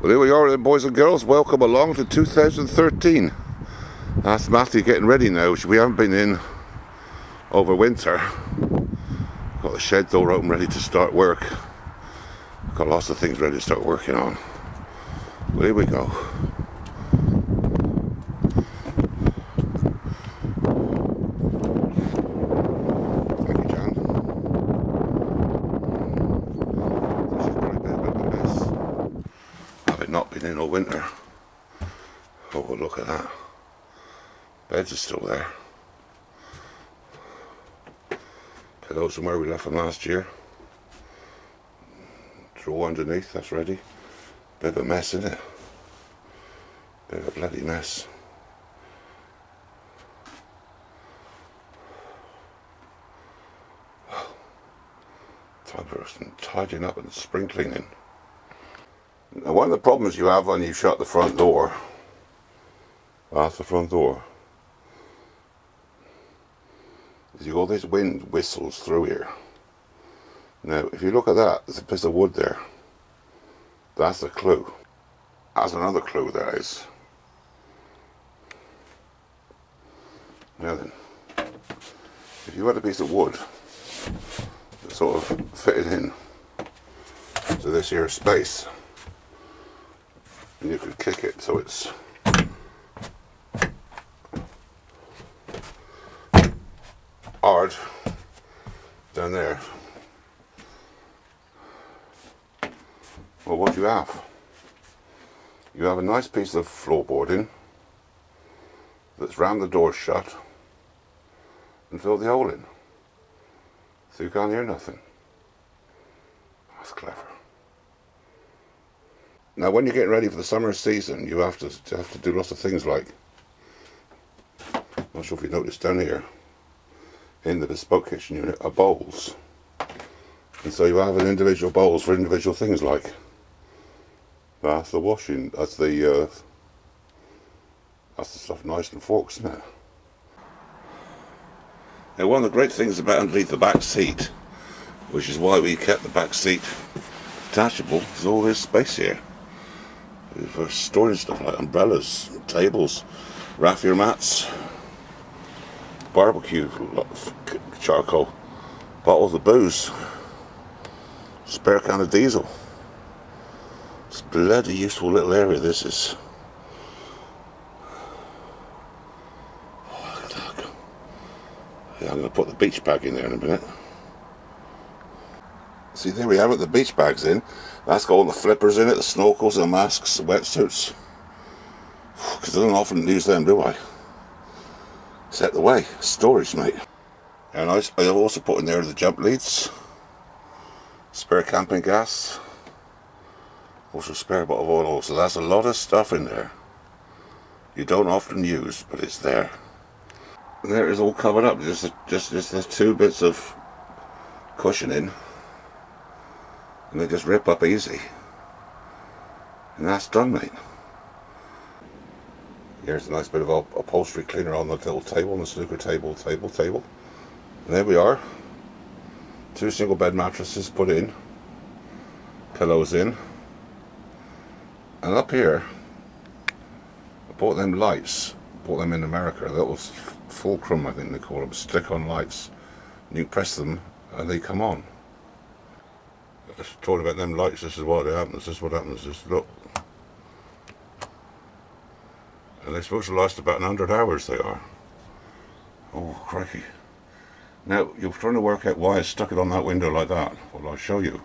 Well, here we are then, boys and girls. Welcome along to 2013. That's Matthew getting ready now, which we haven't been in over winter. Got the shed door open, ready to start work. Got lots of things ready to start working on. Well, here we go. Thank you, Jan. This has probably been a bit of a mess. Having not been in all winter. Oh, well, look at that. Beds are still there. Pillows from where we left them last year. Drawer underneath, that's ready. Bit of a mess, isn't it? Bit of a bloody mess. Time for some tidying up and spring cleaning. Now, one of the problems you have when you shut the front door, that's the front door, is you got this wind whistles through here. Now, if you look at that, there's a piece of wood there. That's a clue. That's another clue, that is. Now then, if you had a piece of wood that sort of fitted in to this here space, and you could kick it so it's hard down there. Well, what do you have? You have a nice piece of floorboarding that's rammed the door shut and filled the hole in, so you can't hear nothing. That's clever. Now, when you're getting ready for the summer season, you have to do lots of things like, I'm not sure if you noticed down here, in the bespoke kitchen unit are bowls, and so you have an individual bowls for individual things like. That's the washing, that's the stuff, knives and forks, isn't it? Now, one of the great things about underneath the back seat, which is why we kept the back seat detachable, is all this space here for storing stuff like umbrellas, tables, raffia mats, barbecue, charcoal, bottles of booze, spare can of diesel. It's a bloody useful little area, this is. Oh, look at that. Yeah, I'm going to put the beach bag in there in a minute. See, there we have it, the beach bag's in. That's got all the flippers in it, the snorkels, the masks, the wetsuits. Because I don't often use them, do I? Set the way, storage, mate. And I've also put in there the jump leads, spare camping gas, also spare bottle of oil. So that's a lot of stuff in there you don't often use, but it's there. And there it is, all covered up. Just there's two bits of cushioning, and they just rip up easy. And that's done, mate. Here's a nice bit of upholstery cleaner on the little table, on the snooker table. And there we are. 2 single bed mattresses put in, pillows in, and up here I bought them lights. Bought them in America. That was fulcrum, I think they call them, stick-on lights. And you press them and they come on. I was talking about them lights. This is what happens. This is what happens. Just look. And they're supposed to last about 100 hours, they are. Oh, crikey. Now, you're trying to work out why I stuck it on that window like that. Well, I'll show you.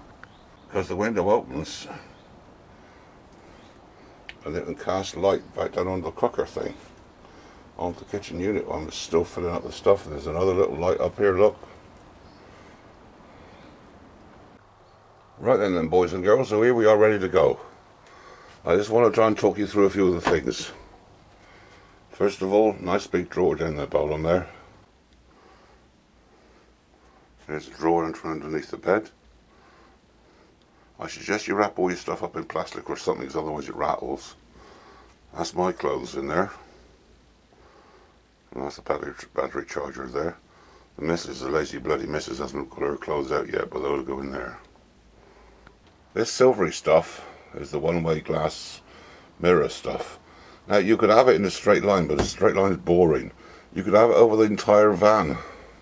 Because the window opens, and it can cast light back down on the cooker thing, onto the kitchen unit. I'm still filling up the stuff. There's another little light up here, look. Right then, boys and girls, so here we are ready to go. I just want to try and talk you through a few of the things. First of all, nice big drawer down that bottom there. There's a drawer underneath the bed. I suggest you wrap all your stuff up in plastic or something, because otherwise it rattles. That's my clothes in there. And that's the battery charger there. The missus, the lazy bloody missus, hasn't got her clothes out yet, but those go in there. This silvery stuff is the one-way glass mirror stuff. Now you could have it in a straight line, but a straight line is boring. You could have it over the entire van,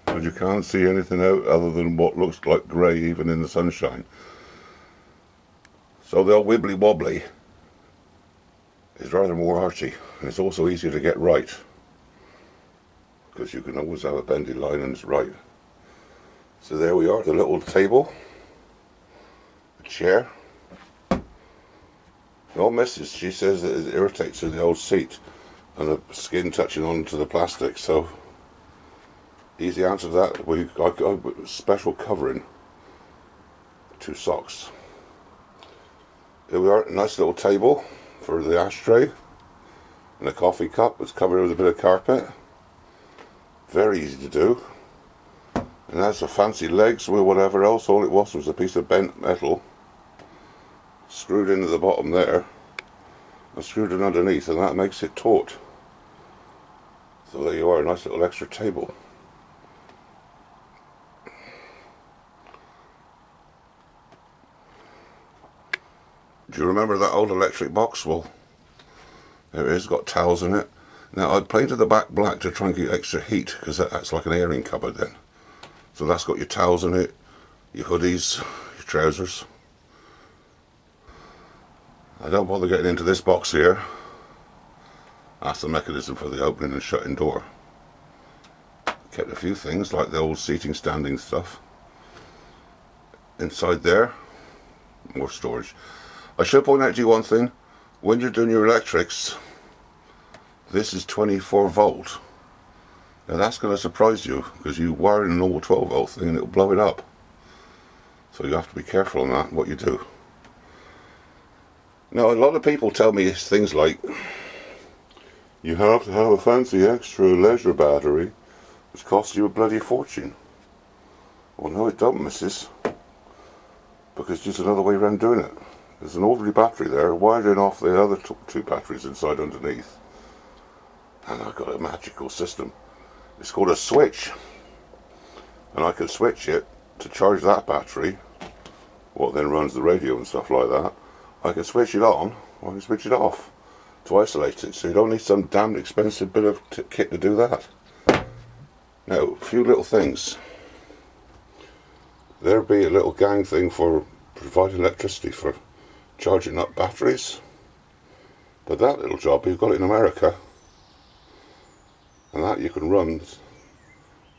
and you can't see anything out other than what looks like grey even in the sunshine. So the old wibbly wobbly is rather more arty, and it's also easier to get right, because you can always have a bendy line and it's right. So there we are, the little table, the chair. The old missus, she says that it irritates her, the old seat and the skin touching onto the plastic, so easy answer to that. I got a special covering, 2 socks. Here we are, a nice little table for the ashtray, and a coffee cup. It's covered with a bit of carpet. Very easy to do. And that's the fancy legs with whatever else. All it was a piece of bent metal screwed into the bottom there and screwed it underneath, and that makes it taut. So there you are, a nice little extra table. Do you remember that old electric box? Well, there it is, got towels in it. Now I painted the back black to try and get extra heat, because that's like an airing cupboard then. So that's got your towels in it, your hoodies, your trousers. I don't bother getting into this box here. That's the mechanism for the opening and shutting door. Kept a few things like the old seating standing stuff. Inside there, more storage. I should point out to you one thing. When you're doing your electrics, this is 24 volt. Now that's going to surprise you, because you wire in a normal 12 volt thing and it'll blow it up. So you have to be careful on that, what you do. Now a lot of people tell me things like, you have to have a fancy extra leisure battery, which costs you a bloody fortune. Well no it don't, missus, because there's another way around doing it. There's an ordinary battery there, wiring off the other 2 batteries inside underneath, and I've got a magical system. It's called a switch, and I can switch it to charge that battery, what then runs the radio and stuff like that. I can switch it on, or I can switch it off to isolate it, so you don't need some damned expensive bit of kit to do that. Now, a few little things. There'd be a little gang thing for providing electricity for charging up batteries, but that little job, you've got it in America, and that you can run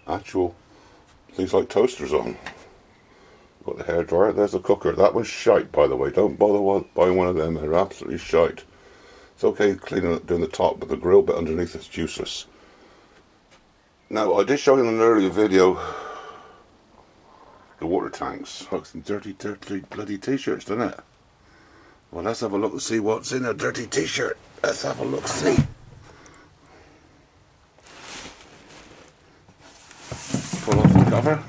actual things like toasters on. Got the hairdryer, there's the cooker. That one's shite, by the way. Don't bother buying one of them, they're absolutely shite. It's okay cleaning up, doing the top, but the grill bit underneath is useless. Now, I did show you in an earlier video the water tanks. Look, some dirty bloody t-shirts, doesn't it? Well, let's have a look and see what's in a dirty t-shirt. Let's have a look, see. Pull off the cover.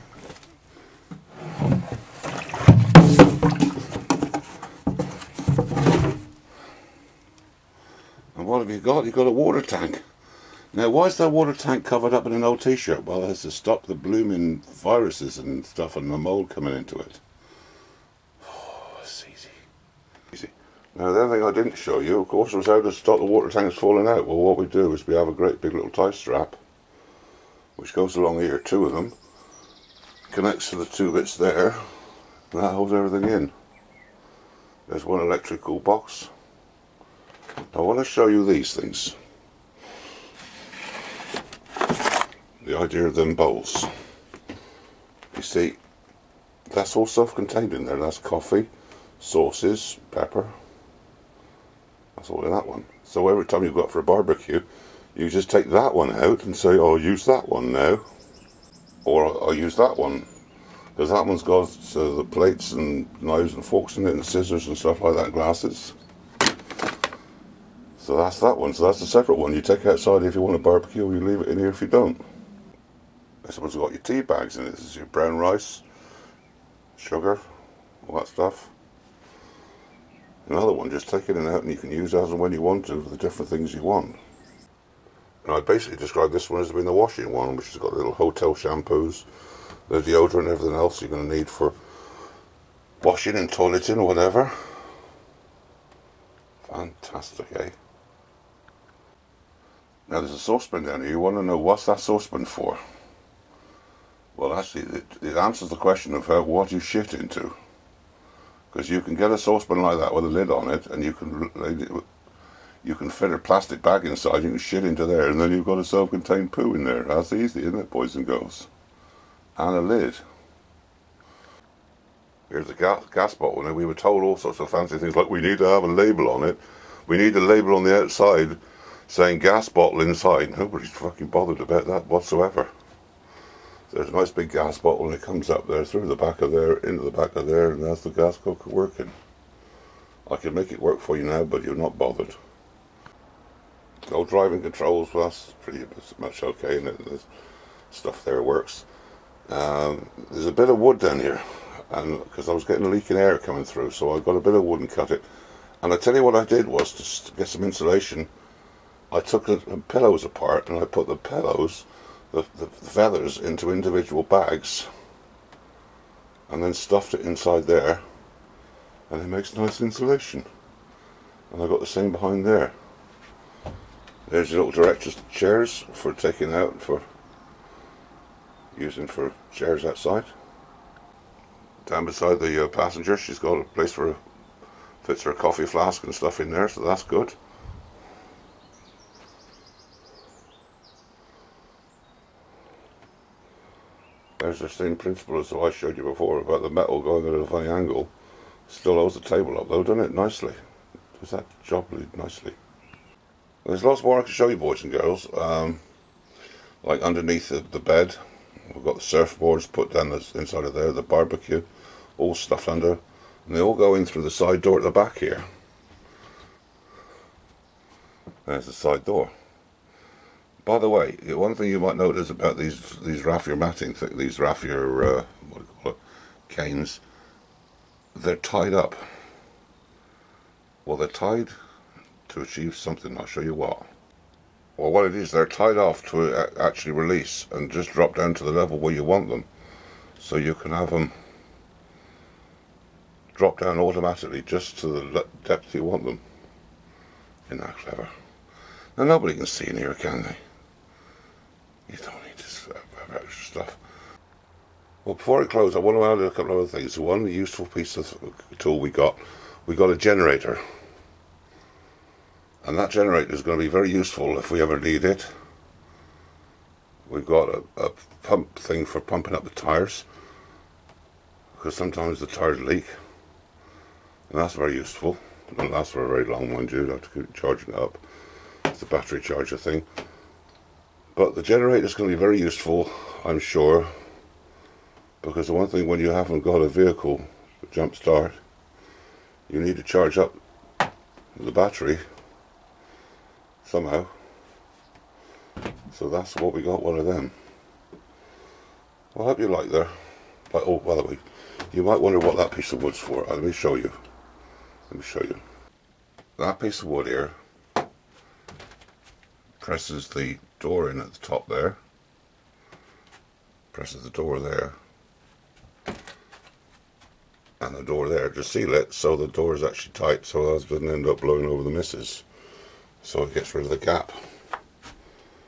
And what have you got? You've got a water tank. Now, why is that water tank covered up in an old t-shirt? Well, that's to stop the blooming viruses and stuff and the mold coming into it. Oh, it's easy. Now, the other thing I didn't show you, of course, was how to stop the water tanks falling out. Well, what we do is we have a great big little tie strap, which goes along here, 2 of them, connects to the 2 bits there, and that holds everything in. There's one electrical box. I want to show you these things. The idea of them bowls. You see, that's all self-contained in there. That's coffee, sauces, pepper. That's all in that one. So every time you've got for a barbecue, you just take that one out and say, oh, I'll use that one now. Or I'll use that one. Because that one's got the plates and knives and forks in it and scissors and stuff like that, glasses. So that's that one. So that's a separate one. You take outside if you want a barbecue, or you leave it in here if you don't. This one's got your tea bags in it. This is your brown rice, sugar, all that stuff. Another one, just take it in and out, and you can use as and when you want to for the different things you want. And I basically describe this one as being the washing one, which has got little hotel shampoos, the deodorant and everything else you're going to need for washing and toileting or whatever. Fantastic, eh? Now there's a saucepan down here. You want to know what's that saucepan for? Well, actually, it answers the question of what you shit into. Because you can get a saucepan like that with a lid on it, and you can fit a plastic bag inside. You can shit into there, and then you've got a self-contained poo in there. That's easy, isn't it, boys and girls? And a lid. Here's a gas bottle. Now, we were told all sorts of fancy things like we need to have a label on it. We need a label on the outside saying gas bottle inside. Nobody's fucking bothered about that whatsoever. There's a nice big gas bottle, and it comes up there through the back of there, into the back of there, and that's the gas cooker working. I can make it work for you now, but you're not bothered. No driving controls, well, that's pretty much okay, and there's stuff there works. There's a bit of wood down here, and because I was getting leaking air coming through, so I got a bit of wood and cut it. And I tell you what I did was, just to get some insulation, I took the pillows apart, and I put the pillows, the feathers, into individual bags, and then stuffed it inside there, and it makes nice insulation. And I got the same behind there. There's your little director's chairs for taking out, for using for chairs outside. Down beside the passenger, she's got a place for fits her coffee flask and stuff in there, so that's good. There's the same principle as I showed you before about the metal going at a funny angle. Still holds the table up though, doesn't it? Nicely. Does that job nicely. There's lots more I can show you, boys and girls. Like underneath the bed, we've got the surfboards put down inside of there, the barbecue, all stuffed under, and they all go in through the side door at the back here. There's the side door. By the way, one thing you might notice about these raffia matting, these raffia what do you call it, canes, they're tied up. Well, they're tied to achieve something. I'll show you what. Well, what it is, they're tied off to actually release and just drop down to the level where you want them, so you can have them drop down automatically just to the depth you want them. Isn't that clever? Now nobody can see in here, can they? You don't need to have extra stuff. Well, before I close, I want to add a couple of other things. One useful piece of tool we got a generator. And that generator is going to be very useful if we ever need it. We've got a pump thing for pumping up the tyres, because sometimes the tyres leak, and that's very useful. It doesn't last for very long, mind you. You have to keep charging it up. It's a battery charger thing. But the generator is going to be very useful, I'm sure, because the one thing, when you haven't got a vehicle to jump start, you need to charge up the battery somehow. So that's what we got, one of them. Well, I hope you like there. But, oh, by the way, you might wonder what that piece of wood's for. Let me show you. Let me show you. That piece of wood here presses the door in at the top there. Presses the door there. And the door there to seal it, so the door is actually tight, so that doesn't end up blowing over the missus. So it gets rid of the gap.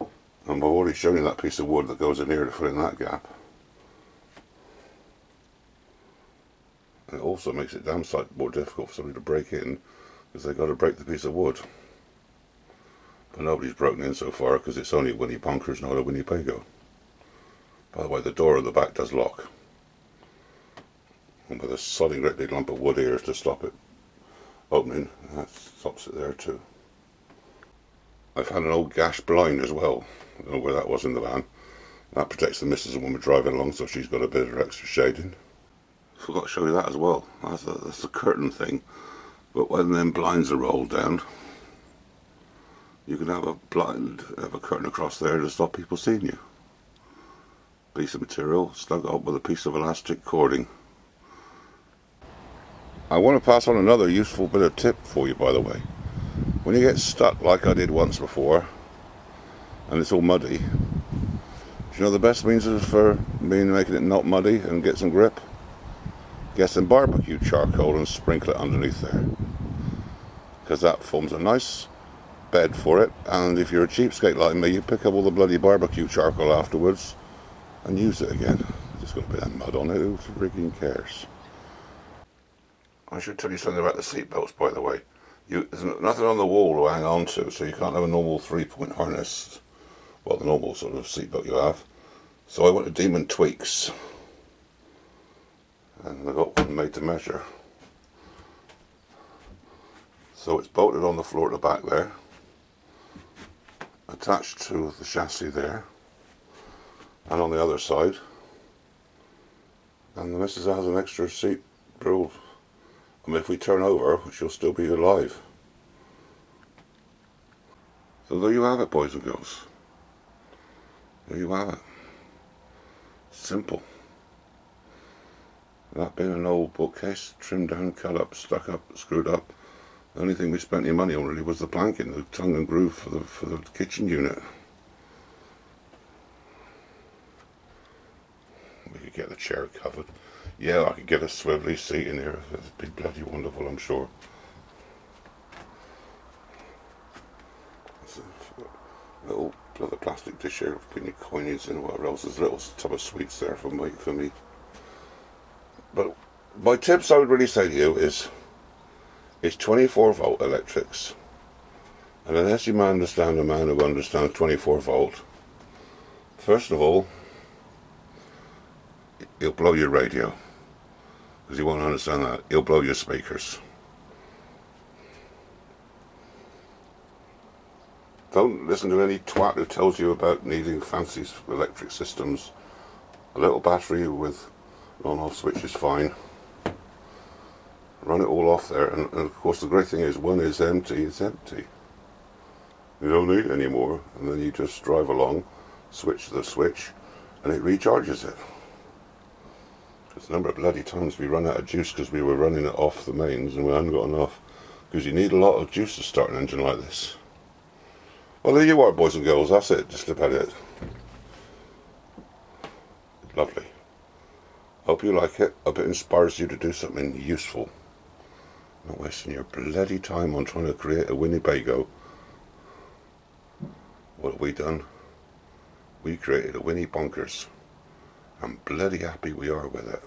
And I've already shown you that piece of wood that goes in here to fill in that gap. And it also makes it damn sight more difficult for somebody to break in, because they've got to break the piece of wood. But nobody's broken in so far, because it's only a Winnie Bonkers, not a Winnie Pago. By the way, the door at the back does lock. And with a solid great big lump of wood here to stop it opening, that stops it there too. I found an old gash blind as well. I don't know where that was in the van. That protects the missus when we're driving along, so she's got a bit of extra shading. Forgot to show you that as well. That's the curtain thing. But when them blinds are rolled down, you can have a curtain across there to stop people seeing you. Piece of material stuck up with a piece of elastic cording. I want to pass on another useful bit of tip for you, by the way. When you get stuck like I did once before, and it's all muddy, do you know the best means for making it not muddy and get some grip? Get some barbecue charcoal and sprinkle it underneath there. because that forms a nice bed for it. And if you're a cheapskate like me, you pick up all the bloody barbecue charcoal afterwards and use it again. Just got a bit of mud on it, who freaking cares? I should tell you something about the seat belts, by the way. There's nothing on the wall to hang on to, so you can't have a normal 3-point harness. Well, the normal sort of seatbelt you have. So I went to Demon Tweaks, and I got one made to measure. So it's bolted on the floor at the back there, attached to the chassis there, and on the other side. And the missus has an extra seat built. I mean, if we turn over, she'll still be alive. So there you have it, boys and girls. There you have it. Simple. That being an old bookcase, trimmed down, cut up, stuck up, screwed up. The only thing we spent any money on really was the planking, the tongue and groove for the kitchen unit. We could get the chair covered. Yeah, I could get a swivelly seat in here. It'd be bloody wonderful, I'm sure. There's a little leather plastic dish here, putting your coinage in, or whatever else. There's a little tub of sweets there for me. But my tips I would really say to you is, it's 24-volt electrics. And unless you understand a man who understands 24-volt, first of all, he'll blow your radio. Because you won't understand that. He'll blow your speakers. Don't listen to any twat who tells you about needing fancy electric systems. A little battery with an on-off switch is fine. Run it all off there, and of course the great thing is, when it's empty, it's empty. You don't need it anymore, and then you just drive along, switch the switch, and it recharges it. Because the number of bloody times we run out of juice because we were running it off the mains and we hadn't got enough. Because you need a lot of juice to start an engine like this. Well, there you are, boys and girls, that's it, just about it. Lovely. Hope you like it. Hope it inspires you to do something useful. Not wasting your bloody time on trying to create a Winnebago. What have we done? We created a Winnie Bonkers. I'm bloody happy we are with it.